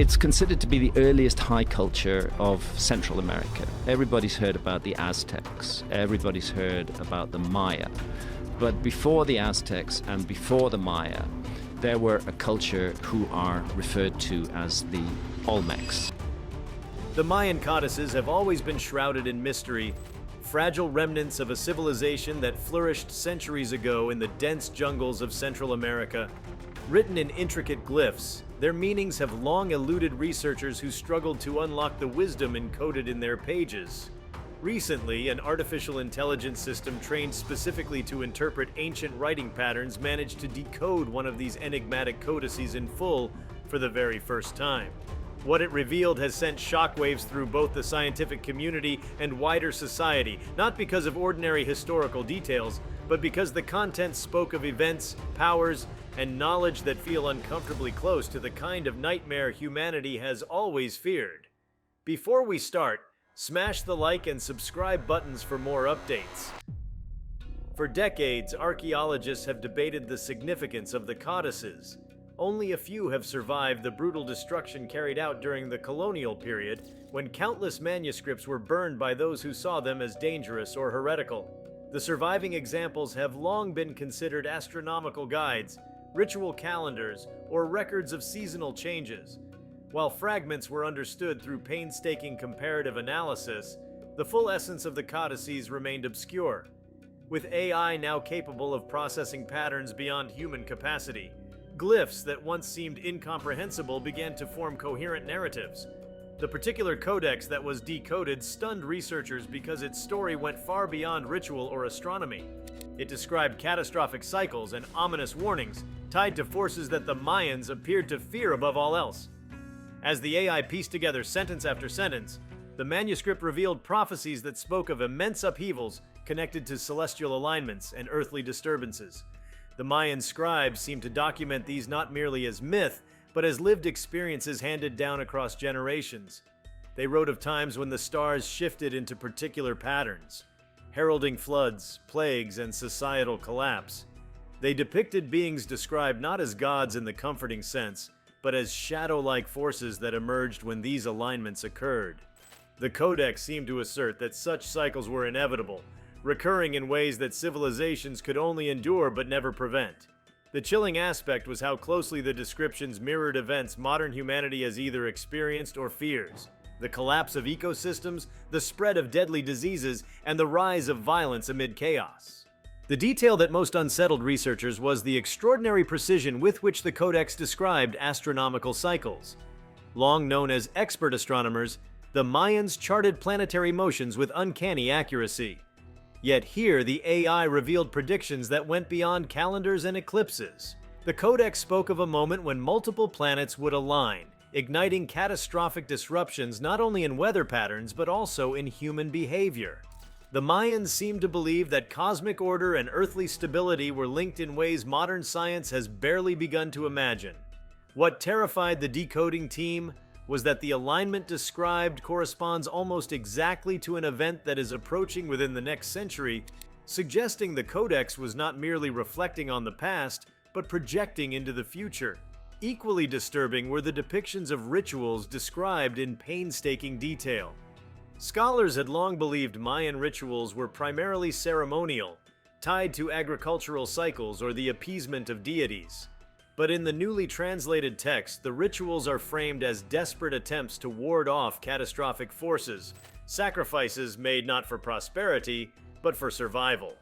It's considered to be the earliest high culture of Central America. Everybody's heard about the Aztecs. Everybody's heard about the Maya. But before the Aztecs and before the Maya, there were a culture who are referred to as the Olmecs. The Mayan Codices have always been shrouded in mystery, fragile remnants of a civilization that flourished centuries ago in the dense jungles of Central America. Written in intricate glyphs, their meanings have long eluded researchers who struggled to unlock the wisdom encoded in their pages. Recently, an artificial intelligence system trained specifically to interpret ancient writing patterns managed to decode one of these enigmatic codices in full for the very first time. What it revealed has sent shockwaves through both the scientific community and wider society, not because of ordinary historical details, but because the content spoke of events, powers, and knowledge that feel uncomfortably close to the kind of nightmare humanity has always feared. Before we start, smash the like and subscribe buttons for more updates. For decades, archaeologists have debated the significance of the codices. Only a few have survived the brutal destruction carried out during the colonial period, when countless manuscripts were burned by those who saw them as dangerous or heretical. The surviving examples have long been considered astronomical guides, ritual calendars, or records of seasonal changes. While fragments were understood through painstaking comparative analysis, the full essence of the codices remained obscure. With AI now capable of processing patterns beyond human capacity, glyphs that once seemed incomprehensible began to form coherent narratives. The particular codex that was decoded stunned researchers because its story went far beyond ritual or astronomy. It described catastrophic cycles and ominous warnings tied to forces that the Mayans appeared to fear above all else. As the AI pieced together sentence after sentence, the manuscript revealed prophecies that spoke of immense upheavals connected to celestial alignments and earthly disturbances. The Mayan scribes seemed to document these not merely as myth, but as lived experiences handed down across generations. They wrote of times when the stars shifted into particular patterns, heralding floods, plagues, and societal collapse. They depicted beings described not as gods in the comforting sense, but as shadow-like forces that emerged when these alignments occurred. The Codex seemed to assert that such cycles were inevitable, recurring in ways that civilizations could only endure but never prevent. The chilling aspect was how closely the descriptions mirrored events modern humanity has either experienced or fears: the collapse of ecosystems, the spread of deadly diseases, and the rise of violence amid chaos. The detail that most unsettled researchers was the extraordinary precision with which the Codex described astronomical cycles. Long known as expert astronomers, the Mayans charted planetary motions with uncanny accuracy. Yet here, the AI revealed predictions that went beyond calendars and eclipses. The Codex spoke of a moment when multiple planets would align, igniting catastrophic disruptions not only in weather patterns but also in human behavior. The Mayans seemed to believe that cosmic order and earthly stability were linked in ways modern science has barely begun to imagine. What terrified the decoding team was that the alignment described corresponds almost exactly to an event that is approaching within the next century, suggesting the Codex was not merely reflecting on the past, but projecting into the future. Equally disturbing were the depictions of rituals described in painstaking detail. Scholars had long believed Mayan rituals were primarily ceremonial, tied to agricultural cycles or the appeasement of deities. But in the newly translated text, the rituals are framed as desperate attempts to ward off catastrophic forces, sacrifices made not for prosperity, but for survival.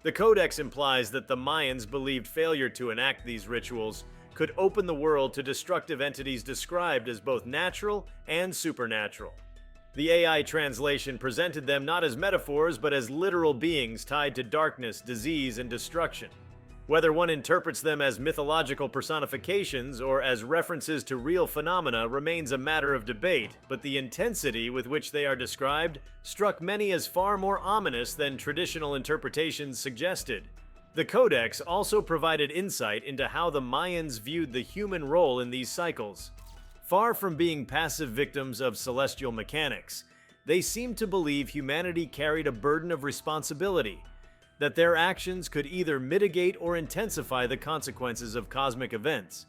The Codex implies that the Mayans believed failure to enact these rituals could open the world to destructive entities described as both natural and supernatural. The AI translation presented them not as metaphors, but as literal beings tied to darkness, disease, and destruction. Whether one interprets them as mythological personifications or as references to real phenomena remains a matter of debate, but the intensity with which they are described struck many as far more ominous than traditional interpretations suggested. The Codex also provided insight into how the Mayans viewed the human role in these cycles. Far from being passive victims of celestial mechanics, they seemed to believe humanity carried a burden of responsibility, that their actions could either mitigate or intensify the consequences of cosmic events.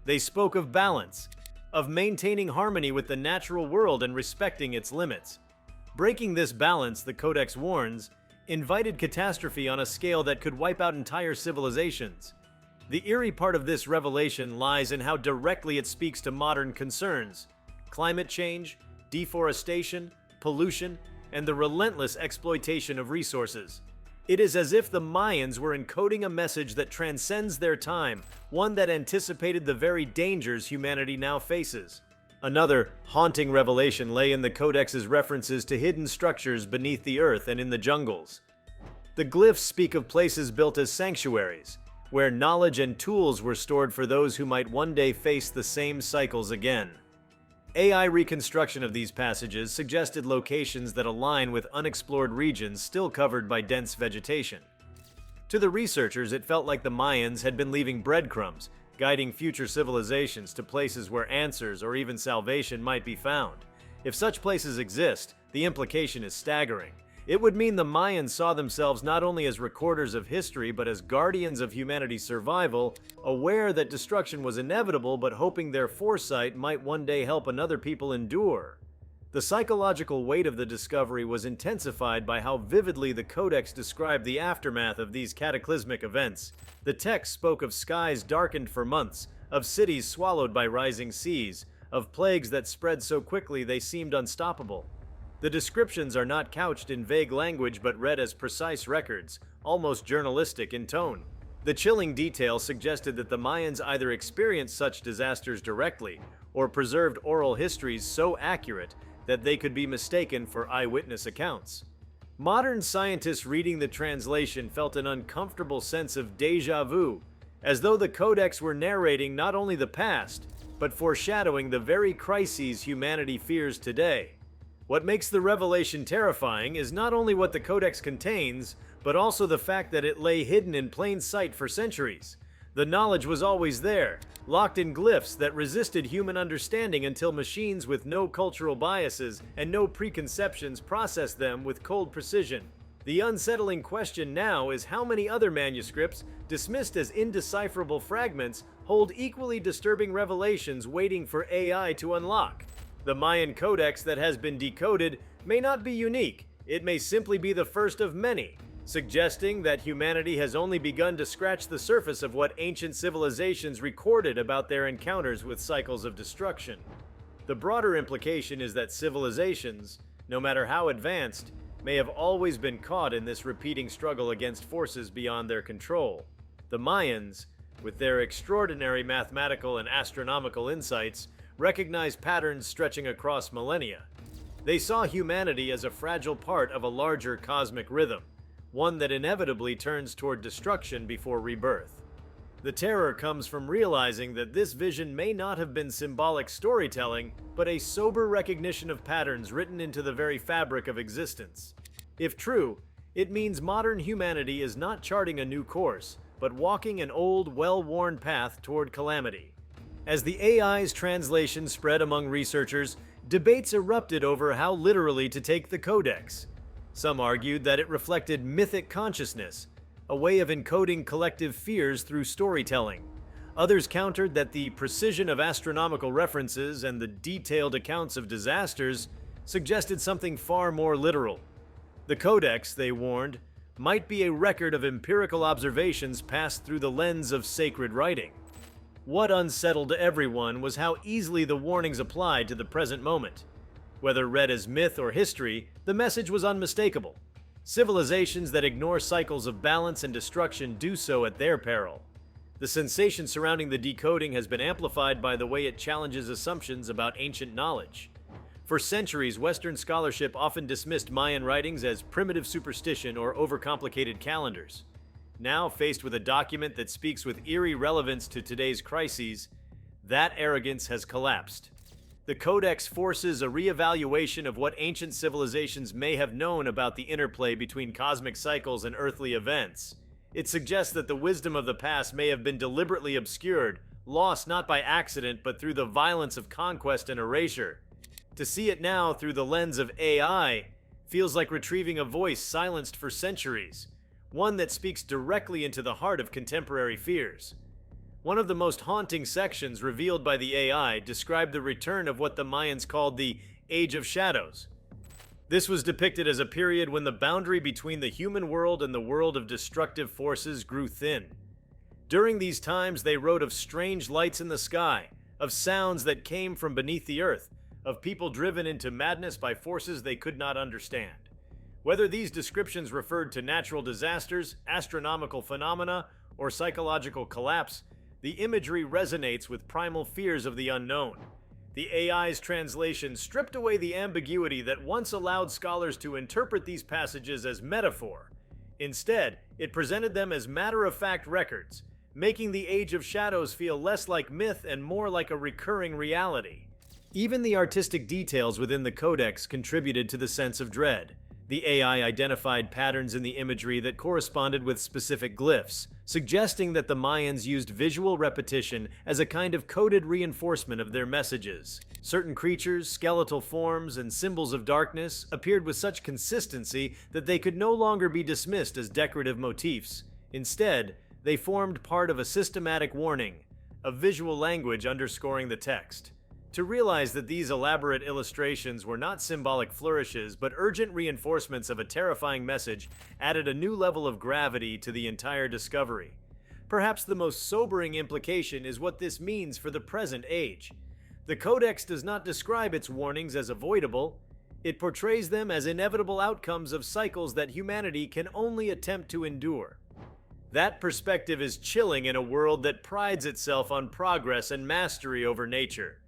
They spoke of balance, of maintaining harmony with the natural world and respecting its limits. Breaking this balance, the Codex warns, invited catastrophe on a scale that could wipe out entire civilizations. The eerie part of this revelation lies in how directly it speaks to modern concerns: climate change, deforestation, pollution, and the relentless exploitation of resources. It is as if the Mayans were encoding a message that transcends their time, one that anticipated the very dangers humanity now faces. Another haunting revelation lay in the Codex's references to hidden structures beneath the earth and in the jungles. The glyphs speak of places built as sanctuaries, where knowledge and tools were stored for those who might one day face the same cycles again. AI reconstruction of these passages suggested locations that align with unexplored regions still covered by dense vegetation. To the researchers, it felt like the Mayans had been leaving breadcrumbs, guiding future civilizations to places where answers or even salvation might be found. If such places exist, the implication is staggering. It would mean the Mayans saw themselves not only as recorders of history, but as guardians of humanity's survival, aware that destruction was inevitable, but hoping their foresight might one day help another people endure. The psychological weight of the discovery was intensified by how vividly the Codex described the aftermath of these cataclysmic events. The text spoke of skies darkened for months, of cities swallowed by rising seas, of plagues that spread so quickly they seemed unstoppable. The descriptions are not couched in vague language but read as precise records, almost journalistic in tone. The chilling detail suggested that the Mayans either experienced such disasters directly or preserved oral histories so accurate that they could be mistaken for eyewitness accounts. Modern scientists reading the translation felt an uncomfortable sense of déjà vu, as though the Codex were narrating not only the past, but foreshadowing the very crises humanity fears today. What makes the revelation terrifying is not only what the Codex contains, but also the fact that it lay hidden in plain sight for centuries. The knowledge was always there, locked in glyphs that resisted human understanding until machines with no cultural biases and no preconceptions processed them with cold precision. The unsettling question now is how many other manuscripts, dismissed as indecipherable fragments, hold equally disturbing revelations waiting for AI to unlock. The Mayan Codex that has been decoded may not be unique, it may simply be the first of many, suggesting that humanity has only begun to scratch the surface of what ancient civilizations recorded about their encounters with cycles of destruction. The broader implication is that civilizations, no matter how advanced, may have always been caught in this repeating struggle against forces beyond their control. The Mayans, with their extraordinary mathematical and astronomical insights, recognized patterns stretching across millennia. They saw humanity as a fragile part of a larger cosmic rhythm, one that inevitably turns toward destruction before rebirth. The terror comes from realizing that this vision may not have been symbolic storytelling, but a sober recognition of patterns written into the very fabric of existence. If true, it means modern humanity is not charting a new course, but walking an old, well-worn path toward calamity. As the AI's translation spread among researchers, debates erupted over how literally to take the Codex. Some argued that it reflected mythic consciousness, a way of encoding collective fears through storytelling. Others countered that the precision of astronomical references and the detailed accounts of disasters suggested something far more literal. The Codex, they warned, might be a record of empirical observations passed through the lens of sacred writing. What unsettled everyone was how easily the warnings applied to the present moment. Whether read as myth or history, the message was unmistakable. Civilizations that ignore cycles of balance and destruction do so at their peril. The sensation surrounding the decoding has been amplified by the way it challenges assumptions about ancient knowledge. For centuries, Western scholarship often dismissed Mayan writings as primitive superstition or overcomplicated calendars. Now, faced with a document that speaks with eerie relevance to today's crises, that arrogance has collapsed. The Codex forces a reevaluation of what ancient civilizations may have known about the interplay between cosmic cycles and earthly events. It suggests that the wisdom of the past may have been deliberately obscured, lost not by accident but through the violence of conquest and erasure. To see it now through the lens of AI feels like retrieving a voice silenced for centuries, one that speaks directly into the heart of contemporary fears. One of the most haunting sections revealed by the AI described the return of what the Mayans called the Age of Shadows. This was depicted as a period when the boundary between the human world and the world of destructive forces grew thin. During these times, they wrote of strange lights in the sky, of sounds that came from beneath the earth, of people driven into madness by forces they could not understand. Whether these descriptions referred to natural disasters, astronomical phenomena, or psychological collapse, the imagery resonates with primal fears of the unknown. The AI's translation stripped away the ambiguity that once allowed scholars to interpret these passages as metaphor. Instead, it presented them as matter-of-fact records, making the Age of Shadows feel less like myth and more like a recurring reality. Even the artistic details within the Codex contributed to the sense of dread. The AI identified patterns in the imagery that corresponded with specific glyphs, suggesting that the Mayans used visual repetition as a kind of coded reinforcement of their messages. Certain creatures, skeletal forms, and symbols of darkness appeared with such consistency that they could no longer be dismissed as decorative motifs. Instead, they formed part of a systematic warning, a visual language underscoring the text. To realize that these elaborate illustrations were not symbolic flourishes but urgent reinforcements of a terrifying message added a new level of gravity to the entire discovery. Perhaps the most sobering implication is what this means for the present age. The Codex does not describe its warnings as avoidable. It portrays them as inevitable outcomes of cycles that humanity can only attempt to endure. That perspective is chilling in a world that prides itself on progress and mastery over nature.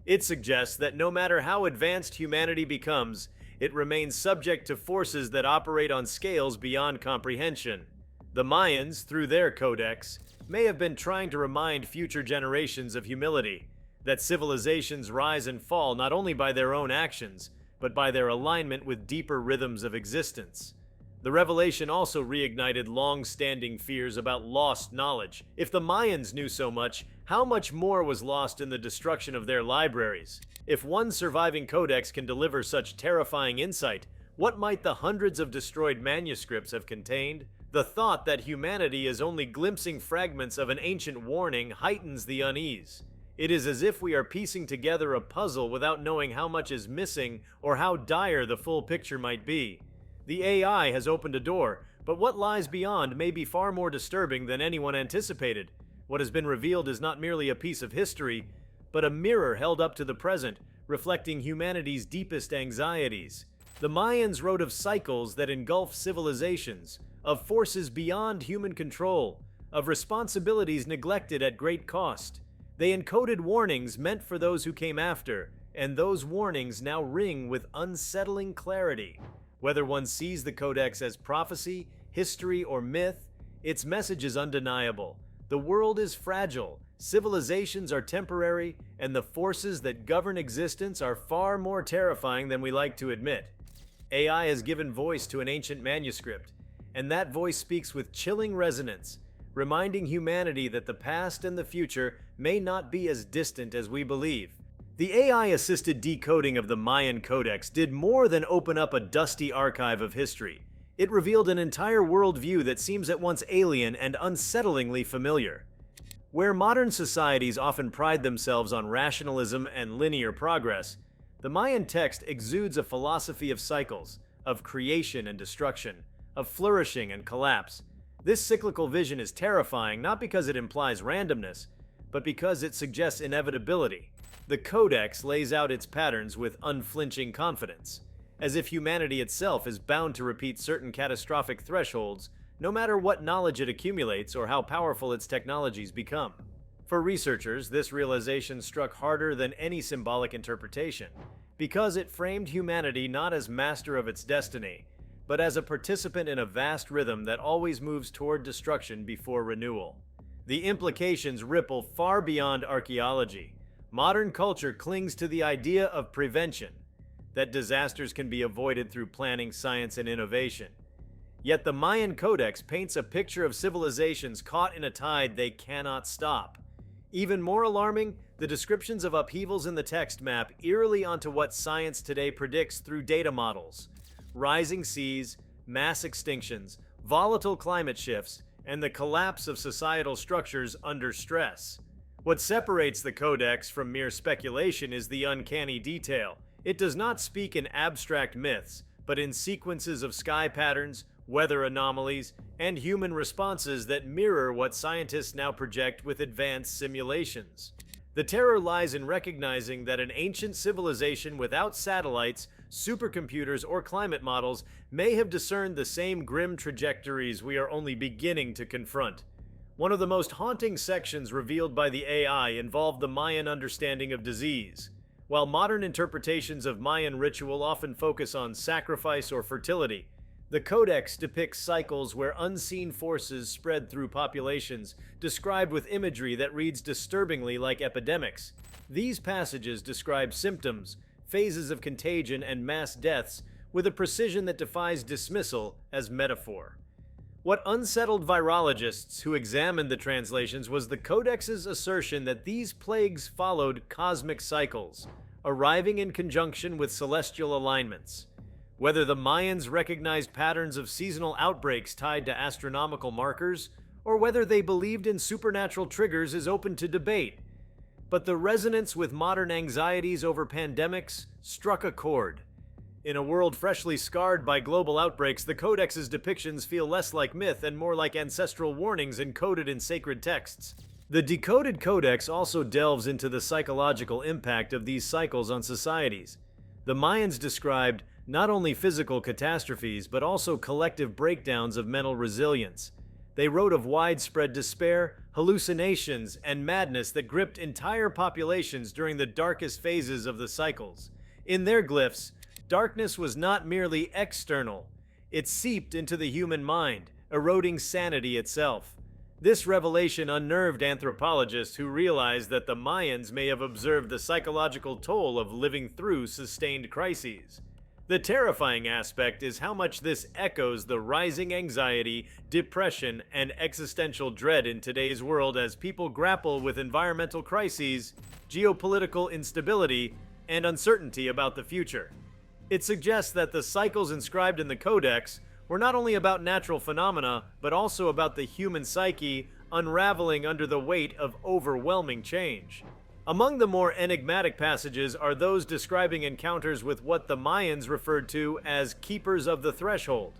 It suggests that no matter how advanced humanity becomes, it remains subject to forces that operate on scales beyond comprehension. The Mayans, through their codex, may have been trying to remind future generations of humility, that civilizations rise and fall not only by their own actions, but by their alignment with deeper rhythms of existence. The revelation also reignited long-standing fears about lost knowledge. If the Mayans knew so much, how much more was lost in the destruction of their libraries? If one surviving codex can deliver such terrifying insight, what might the hundreds of destroyed manuscripts have contained? The thought that humanity is only glimpsing fragments of an ancient warning heightens the unease. It is as if we are piecing together a puzzle without knowing how much is missing or how dire the full picture might be. The AI has opened a door, but what lies beyond may be far more disturbing than anyone anticipated. What has been revealed is not merely a piece of history, but a mirror held up to the present, reflecting humanity's deepest anxieties. The Mayans wrote of cycles that engulf civilizations, of forces beyond human control, of responsibilities neglected at great cost. They encoded warnings meant for those who came after, and those warnings now ring with unsettling clarity. Whether one sees the Codex as prophecy, history, or myth, its message is undeniable. The world is fragile, civilizations are temporary, and the forces that govern existence are far more terrifying than we like to admit. AI has given voice to an ancient manuscript, and that voice speaks with chilling resonance, reminding humanity that the past and the future may not be as distant as we believe. The AI-assisted decoding of the Mayan Codex did more than open up a dusty archive of history. It revealed an entire worldview that seems at once alien and unsettlingly familiar. Where modern societies often pride themselves on rationalism and linear progress, the Mayan text exudes a philosophy of cycles, of creation and destruction, of flourishing and collapse. This cyclical vision is terrifying not because it implies randomness, but because it suggests inevitability. The Codex lays out its patterns with unflinching confidence, as if humanity itself is bound to repeat certain catastrophic thresholds, no matter what knowledge it accumulates or how powerful its technologies become. For researchers, this realization struck harder than any symbolic interpretation, because it framed humanity not as master of its destiny, but as a participant in a vast rhythm that always moves toward destruction before renewal. The implications ripple far beyond archaeology. Modern culture clings to the idea of prevention, that disasters can be avoided through planning, science, and innovation. Yet the Mayan Codex paints a picture of civilizations caught in a tide they cannot stop. Even more alarming, the descriptions of upheavals in the text map eerily onto what science today predicts through data models. Rising seas, mass extinctions, volatile climate shifts, and the collapse of societal structures under stress. What separates the Codex from mere speculation is the uncanny detail. It does not speak in abstract myths, but in sequences of sky patterns, weather anomalies, and human responses that mirror what scientists now project with advanced simulations. The terror lies in recognizing that an ancient civilization without satellites, supercomputers, or climate models may have discerned the same grim trajectories we are only beginning to confront. One of the most haunting sections revealed by the AI involved the Mayan understanding of disease. While modern interpretations of Mayan ritual often focus on sacrifice or fertility, the Codex depicts cycles where unseen forces spread through populations, described with imagery that reads disturbingly like epidemics. These passages describe symptoms, phases of contagion, and mass deaths with a precision that defies dismissal as metaphor. What unsettled virologists who examined the translations was the Codex's assertion that these plagues followed cosmic cycles, arriving in conjunction with celestial alignments. Whether the Mayans recognized patterns of seasonal outbreaks tied to astronomical markers, or whether they believed in supernatural triggers is open to debate. But the resonance with modern anxieties over pandemics struck a chord. In a world freshly scarred by global outbreaks, the Codex's depictions feel less like myth and more like ancestral warnings encoded in sacred texts. The Decoded Codex also delves into the psychological impact of these cycles on societies. The Mayans described not only physical catastrophes, but also collective breakdowns of mental resilience. They wrote of widespread despair, hallucinations, and madness that gripped entire populations during the darkest phases of the cycles. In their glyphs, darkness was not merely external. It seeped into the human mind, eroding sanity itself. This revelation unnerved anthropologists who realized that the Mayans may have observed the psychological toll of living through sustained crises. The terrifying aspect is how much this echoes the rising anxiety, depression, and existential dread in today's world as people grapple with environmental crises, geopolitical instability, and uncertainty about the future. It suggests that the cycles inscribed in the Codex were not only about natural phenomena, but also about the human psyche unraveling under the weight of overwhelming change. Among the more enigmatic passages are those describing encounters with what the Mayans referred to as keepers of the threshold.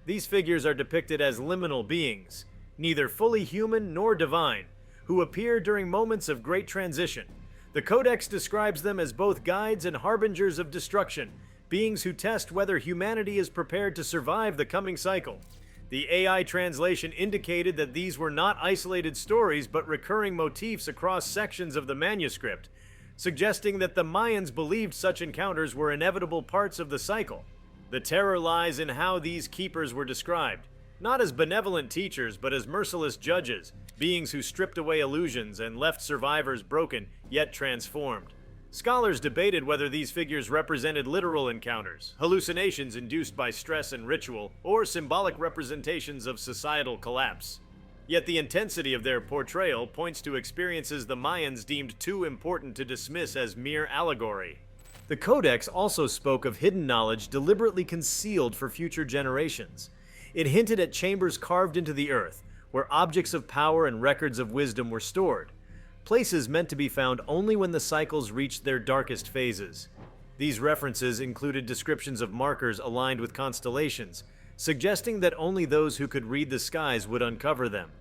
These figures are depicted as liminal beings, neither fully human nor divine, who appear during moments of great transition. The Codex describes them as both guides and harbingers of destruction, beings who test whether humanity is prepared to survive the coming cycle. The AI translation indicated that these were not isolated stories but recurring motifs across sections of the manuscript, suggesting that the Mayans believed such encounters were inevitable parts of the cycle. The terror lies in how these keepers were described, not as benevolent teachers but as merciless judges, beings who stripped away illusions and left survivors broken yet transformed. Scholars debated whether these figures represented literal encounters, hallucinations induced by stress and ritual, or symbolic representations of societal collapse. Yet the intensity of their portrayal points to experiences the Mayans deemed too important to dismiss as mere allegory. The Codex also spoke of hidden knowledge deliberately concealed for future generations. It hinted at chambers carved into the earth, where objects of power and records of wisdom were stored. Places meant to be found only when the cycles reached their darkest phases. These references included descriptions of markers aligned with constellations, suggesting that only those who could read the skies would uncover them.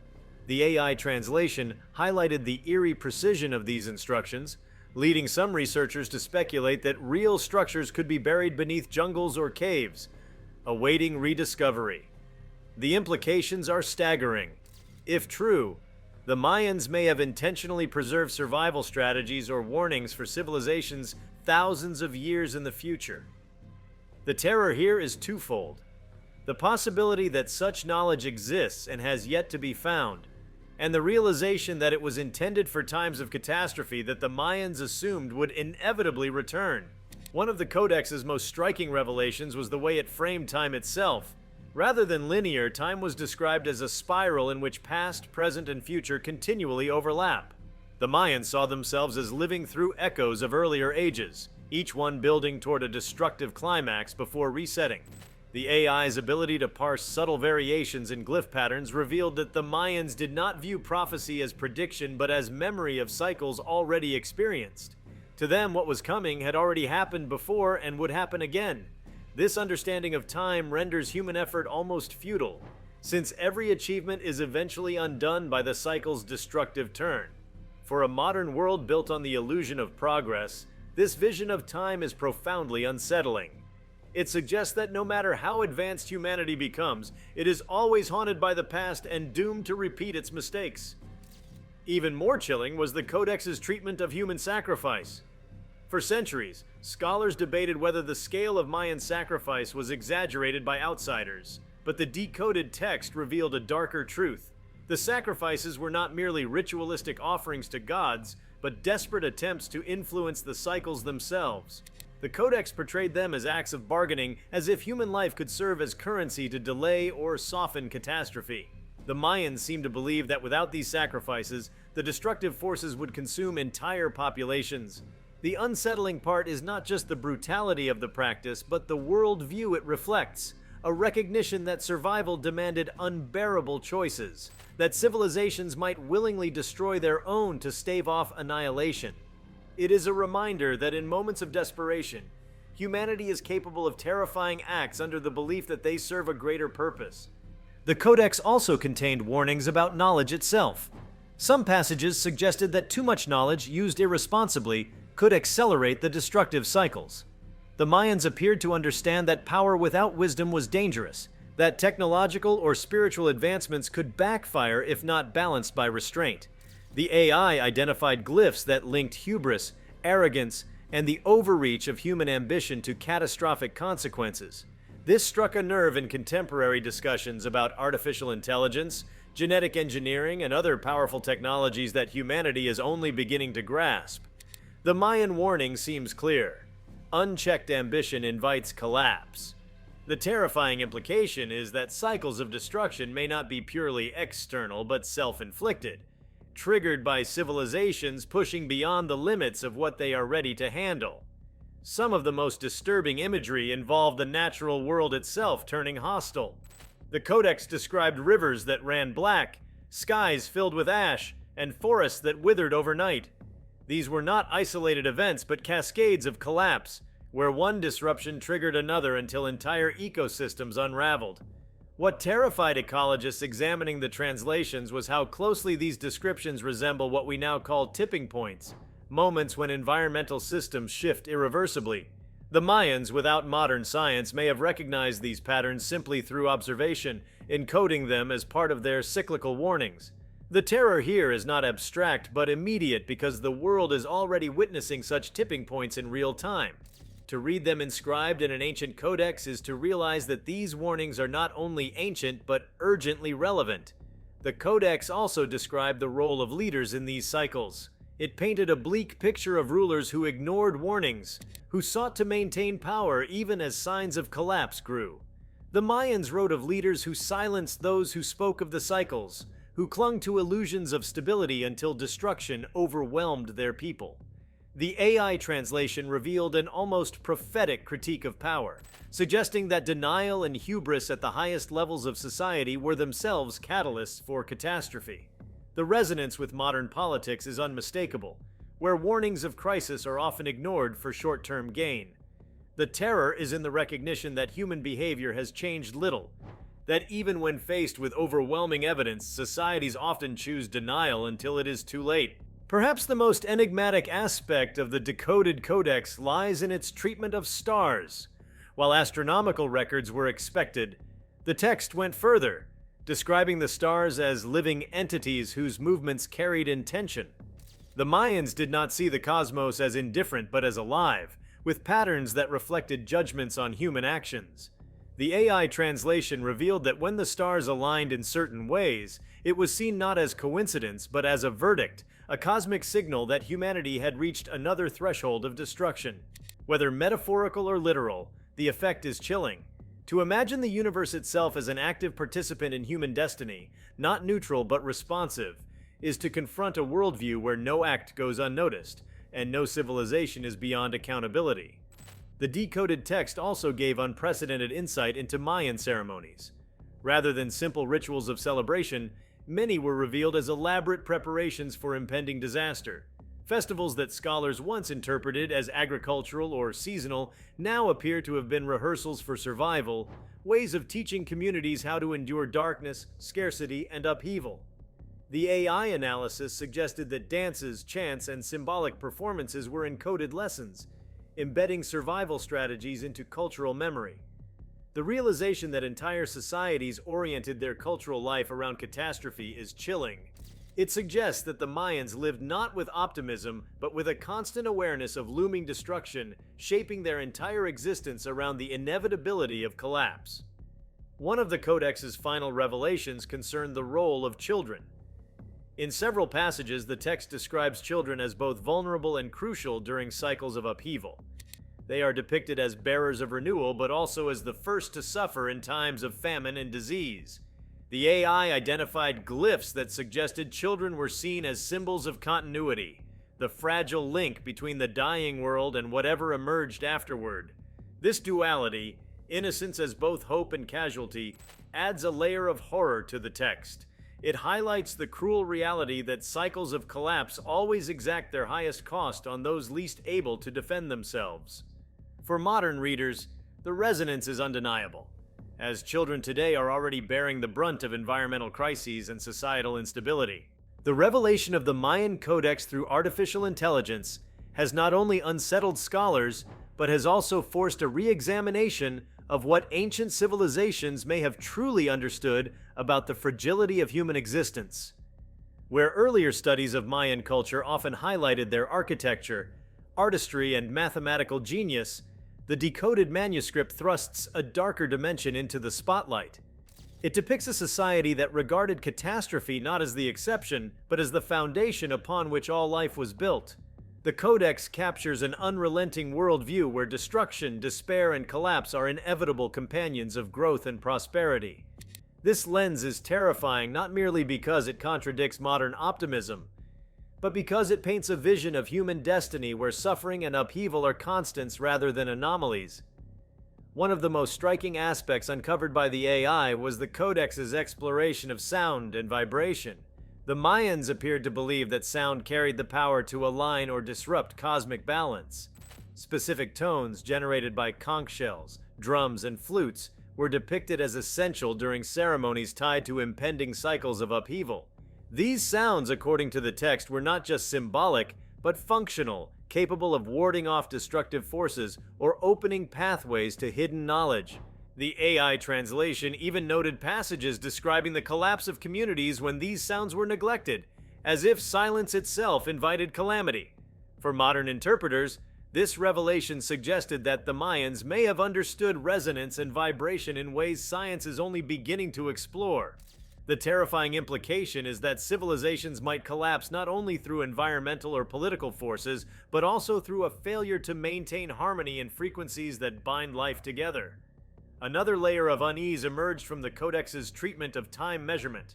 The AI translation highlighted the eerie precision of these instructions, leading some researchers to speculate that real structures could be buried beneath jungles or caves, awaiting rediscovery. The implications are staggering. If true, the Mayans may have intentionally preserved survival strategies or warnings for civilizations thousands of years in the future. The terror here is twofold. The possibility that such knowledge exists and has yet to be found, and the realization that it was intended for times of catastrophe that the Mayans assumed would inevitably return. One of the Codex's most striking revelations was the way it framed time itself. Rather than linear, time was described as a spiral in which past, present, and future continually overlap. The Mayans saw themselves as living through echoes of earlier ages, each one building toward a destructive climax before resetting. The AI's ability to parse subtle variations in glyph patterns revealed that the Mayans did not view prophecy as prediction but as memory of cycles already experienced. To them, what was coming had already happened before and would happen again. This understanding of time renders human effort almost futile, since every achievement is eventually undone by the cycle's destructive turn. For a modern world built on the illusion of progress, this vision of time is profoundly unsettling. It suggests that no matter how advanced humanity becomes, it is always haunted by the past and doomed to repeat its mistakes. Even more chilling was the Codex's treatment of human sacrifice. For centuries, scholars debated whether the scale of Mayan sacrifice was exaggerated by outsiders, but the Decoded text revealed a darker truth. The sacrifices were not merely ritualistic offerings to gods, but desperate attempts to influence the cycles themselves. The Codex portrayed them as acts of bargaining, as if human life could serve as currency to delay or soften catastrophe. The Mayans seemed to believe that without these sacrifices, the destructive forces would consume entire populations. The unsettling part is not just the brutality of the practice, but the worldview it reflects. A recognition that survival demanded unbearable choices, that civilizations might willingly destroy their own to stave off annihilation. It is a reminder that in moments of desperation, humanity is capable of terrifying acts under the belief that they serve a greater purpose. The Codex also contained warnings about knowledge itself. Some passages suggested that too much knowledge, used irresponsibly, could accelerate the destructive cycles. The Mayans appeared to understand that power without wisdom was dangerous, that technological or spiritual advancements could backfire if not balanced by restraint. The AI identified glyphs that linked hubris, arrogance, and the overreach of human ambition to catastrophic consequences. This struck a nerve in contemporary discussions about artificial intelligence, genetic engineering, and other powerful technologies that humanity is only beginning to grasp. The Mayan warning seems clear. Unchecked ambition invites collapse. The terrifying implication is that cycles of destruction may not be purely external but self-inflicted, triggered by civilizations pushing beyond the limits of what they are ready to handle. Some of the most disturbing imagery involved the natural world itself turning hostile. The Codex described rivers that ran black, skies filled with ash, and forests that withered overnight. These were not isolated events, but cascades of collapse, where one disruption triggered another until entire ecosystems unraveled. What terrified ecologists examining the translations was how closely these descriptions resemble what we now call tipping points, moments when environmental systems shift irreversibly. The Mayans, without modern science, may have recognized these patterns simply through observation, encoding them as part of their cyclical warnings. The terror here is not abstract but immediate because the world is already witnessing such tipping points in real time. To read them inscribed in an ancient codex is to realize that these warnings are not only ancient but urgently relevant. The codex also described the role of leaders in these cycles. It painted a bleak picture of rulers who ignored warnings, who sought to maintain power even as signs of collapse grew. The Mayans wrote of leaders who silenced those who spoke of the cycles, who clung to illusions of stability until destruction overwhelmed their people. The AI translation revealed an almost prophetic critique of power, suggesting that denial and hubris at the highest levels of society were themselves catalysts for catastrophe. The resonance with modern politics is unmistakable, where warnings of crisis are often ignored for short-term gain. The terror is in the recognition that human behavior has changed little, that even when faced with overwhelming evidence, societies often choose denial until it is too late. Perhaps the most enigmatic aspect of the Decoded Codex lies in its treatment of stars. While astronomical records were expected, the text went further, describing the stars as living entities whose movements carried intention. The Mayans did not see the cosmos as indifferent but as alive, with patterns that reflected judgments on human actions. The AI translation revealed that when the stars aligned in certain ways, it was seen not as coincidence but as a verdict, a cosmic signal that humanity had reached another threshold of destruction. Whether metaphorical or literal, the effect is chilling. To imagine the universe itself as an active participant in human destiny, not neutral but responsive, is to confront a worldview where no act goes unnoticed, and no civilization is beyond accountability. The decoded text also gave unprecedented insight into Mayan ceremonies. Rather than simple rituals of celebration, many were revealed as elaborate preparations for impending disaster. Festivals that scholars once interpreted as agricultural or seasonal now appear to have been rehearsals for survival, ways of teaching communities how to endure darkness, scarcity, and upheaval. The AI analysis suggested that dances, chants, and symbolic performances were encoded lessons, embedding survival strategies into cultural memory. The realization that entire societies oriented their cultural life around catastrophe is chilling. It suggests that the Mayans lived not with optimism, but with a constant awareness of looming destruction, shaping their entire existence around the inevitability of collapse. One of the Codex's final revelations concerned the role of children. In several passages, the text describes children as both vulnerable and crucial during cycles of upheaval. They are depicted as bearers of renewal, but also as the first to suffer in times of famine and disease. The AI identified glyphs that suggested children were seen as symbols of continuity, the fragile link between the dying world and whatever emerged afterward. This duality, innocence as both hope and casualty, adds a layer of horror to the text. It highlights the cruel reality that cycles of collapse always exact their highest cost on those least able to defend themselves. For modern readers, the resonance is undeniable, as children today are already bearing the brunt of environmental crises and societal instability. The revelation of the Mayan Codex through artificial intelligence has not only unsettled scholars, but has also forced a re-examination of what ancient civilizations may have truly understood about the fragility of human existence. Where earlier studies of Mayan culture often highlighted their architecture, artistry, and mathematical genius, the decoded manuscript thrusts a darker dimension into the spotlight. It depicts a society that regarded catastrophe not as the exception, but as the foundation upon which all life was built. The Codex captures an unrelenting worldview where destruction, despair, and collapse are inevitable companions of growth and prosperity. This lens is terrifying not merely because it contradicts modern optimism, but because it paints a vision of human destiny where suffering and upheaval are constants rather than anomalies. One of the most striking aspects uncovered by the AI was the Codex's exploration of sound and vibration. The Mayans appeared to believe that sound carried the power to align or disrupt cosmic balance. Specific tones generated by conch shells, drums, and flutes were depicted as essential during ceremonies tied to impending cycles of upheaval. These sounds, according to the text, were not just symbolic, but functional, capable of warding off destructive forces or opening pathways to hidden knowledge. The AI translation even noted passages describing the collapse of communities when these sounds were neglected, as if silence itself invited calamity. For modern interpreters, this revelation suggested that the Mayans may have understood resonance and vibration in ways science is only beginning to explore. The terrifying implication is that civilizations might collapse not only through environmental or political forces, but also through a failure to maintain harmony in frequencies that bind life together. Another layer of unease emerged from the Codex's treatment of time measurement.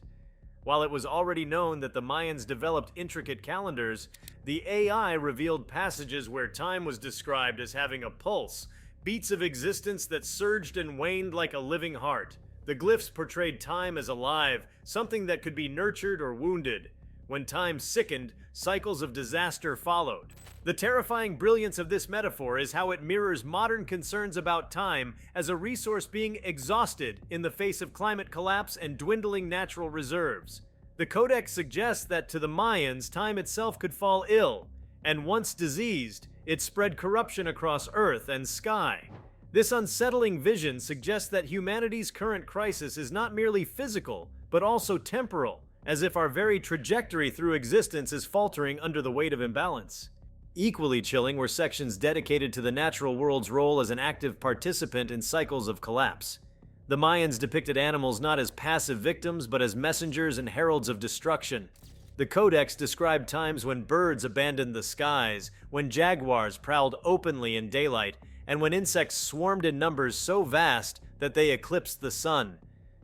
While it was already known that the Mayans developed intricate calendars, the AI revealed passages where time was described as having a pulse, beats of existence that surged and waned like a living heart. The glyphs portrayed time as alive, something that could be nurtured or wounded. When time sickened, cycles of disaster followed. The terrifying brilliance of this metaphor is how it mirrors modern concerns about time as a resource being exhausted in the face of climate collapse and dwindling natural reserves. The Codex suggests that to the Mayans, time itself could fall ill, and once diseased, it spread corruption across earth and sky. This unsettling vision suggests that humanity's current crisis is not merely physical, but also temporal, as if our very trajectory through existence is faltering under the weight of imbalance. Equally chilling were sections dedicated to the natural world's role as an active participant in cycles of collapse. The Mayans depicted animals not as passive victims, but as messengers and heralds of destruction. The Codex described times when birds abandoned the skies, when jaguars prowled openly in daylight, and when insects swarmed in numbers so vast that they eclipsed the sun.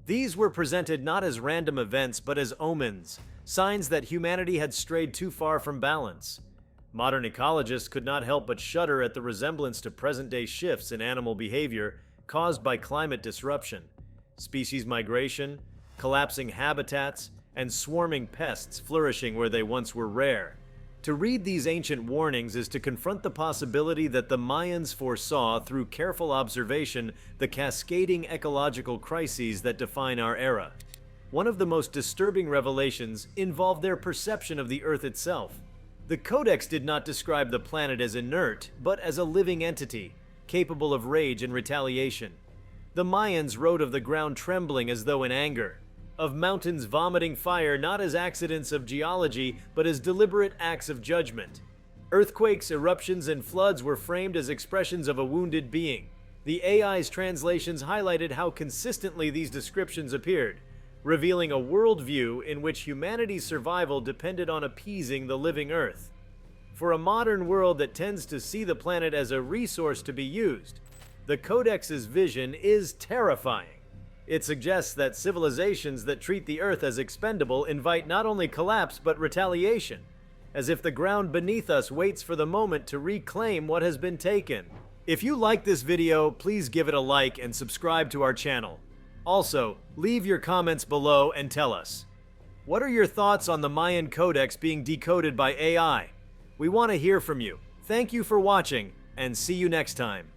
These were presented not as random events but as omens, signs that humanity had strayed too far from balance. Modern ecologists could not help but shudder at the resemblance to present-day shifts in animal behavior caused by climate disruption, species migration, collapsing habitats, and swarming pests flourishing where they once were rare. To read these ancient warnings is to confront the possibility that the Mayans foresaw through careful observation the cascading ecological crises that define our era. One of the most disturbing revelations involved their perception of the Earth itself. The Codex did not describe the planet as inert, but as a living entity, capable of rage and retaliation. The Mayans wrote of the ground trembling as though in anger, of mountains vomiting fire not as accidents of geology, but as deliberate acts of judgment. Earthquakes, eruptions, and floods were framed as expressions of a wounded being. The AI's translations highlighted how consistently these descriptions appeared, revealing a worldview in which humanity's survival depended on appeasing the living Earth. For a modern world that tends to see the planet as a resource to be used, the Codex's vision is terrifying. It suggests that civilizations that treat the Earth as expendable invite not only collapse but retaliation, as if the ground beneath us waits for the moment to reclaim what has been taken. If you like this video, please give it a like and subscribe to our channel. Also, leave your comments below and tell us, what are your thoughts on the Mayan Codex being decoded by AI? We want to hear from you. Thank you for watching, and see you next time.